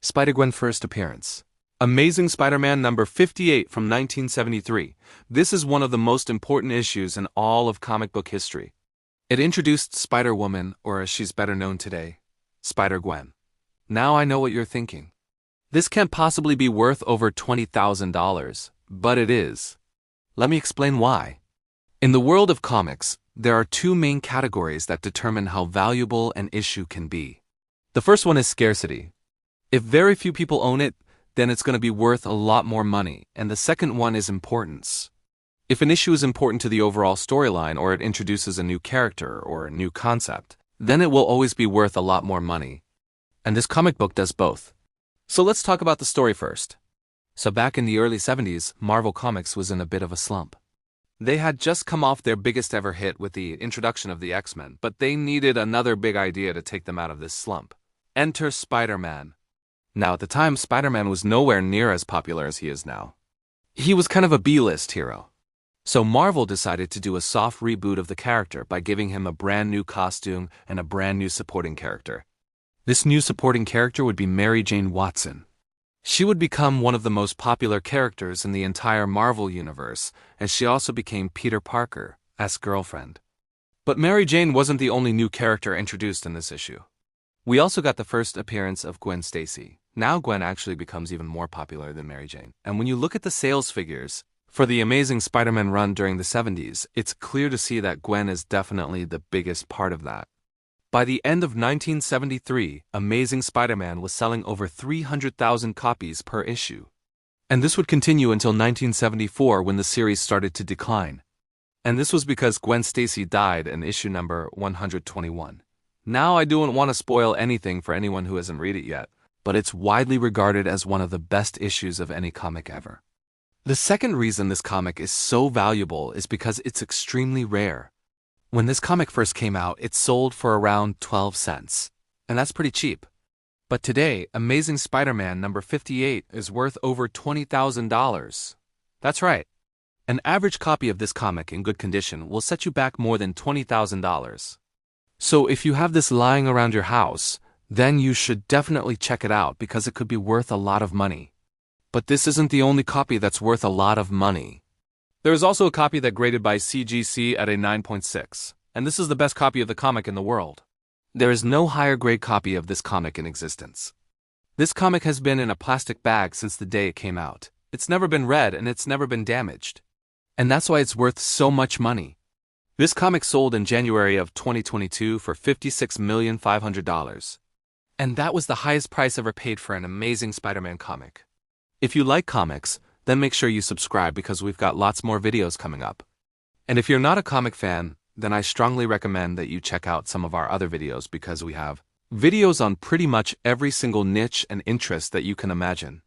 Spider-Gwen first appearance. Amazing Spider-Man number 58 from 1973. This is one of the most important issues in all of comic book history. It introduced Spider-Woman, or as she's better known today, Spider-Gwen. Now I know what you're thinking. This can't possibly be worth over $20,000, but it is. Let me explain why. In the world of comics, there are two main categories that determine how valuable an issue can be. The first one is scarcity. If very few people own it, then it's going to be worth a lot more money, and the second one is importance. If an issue is important to the overall storyline or it introduces a new character or a new concept, then it will always be worth a lot more money. And this comic book does both. So let's talk about the story first. So back in the early 70s, Marvel Comics was in a bit of a slump. They had just come off their biggest ever hit with the introduction of the X-Men, but they needed another big idea to take them out of this slump. Enter Spider-Man. Now, at the time, Spider-Man was nowhere near as popular as he is now. He was kind of a B-list hero. So Marvel decided to do a soft reboot of the character by giving him a brand new costume and a brand new supporting character. This new supporting character would be Mary Jane Watson. She would become one of the most popular characters in the entire Marvel universe, and she also became Peter Parker's girlfriend. But Mary Jane wasn't the only new character introduced in this issue. We also got the first appearance of Gwen Stacy. Now Gwen actually becomes even more popular than Mary Jane. And when you look at the sales figures for the Amazing Spider-Man run during the 70s, it's clear to see that Gwen is definitely the biggest part of that. By the end of 1973, Amazing Spider-Man was selling over 300,000 copies per issue. And this would continue until 1974 when the series started to decline. And this was because Gwen Stacy died in issue number 121. Now I don't want to spoil anything for anyone who hasn't read it yet, but it's widely regarded as one of the best issues of any comic ever. The second reason this comic is so valuable is because it's extremely rare. When this comic first came out, it sold for around 12 cents, and that's pretty cheap. But today, Amazing Spider-Man number 58 is worth over $20,000. That's right. An average copy of this comic in good condition will set you back more than $20,000. So if you have this lying around your house, then you should definitely check it out because it could be worth a lot of money. But this isn't the only copy that's worth a lot of money. There is also a copy that graded by CGC at a 9.6, and this is the best copy of the comic in the world. There is no higher grade copy of this comic in existence. This comic has been in a plastic bag since the day it came out. It's never been read and it's never been damaged. And that's why it's worth so much money. This comic sold in January of 2022 for $56,500,000. And that was the highest price ever paid for an Amazing Spider-Man comic. If you like comics, then make sure you subscribe because we've got lots more videos coming up. And if you're not a comic fan, then I strongly recommend that you check out some of our other videos because we have videos on pretty much every single niche and interest that you can imagine.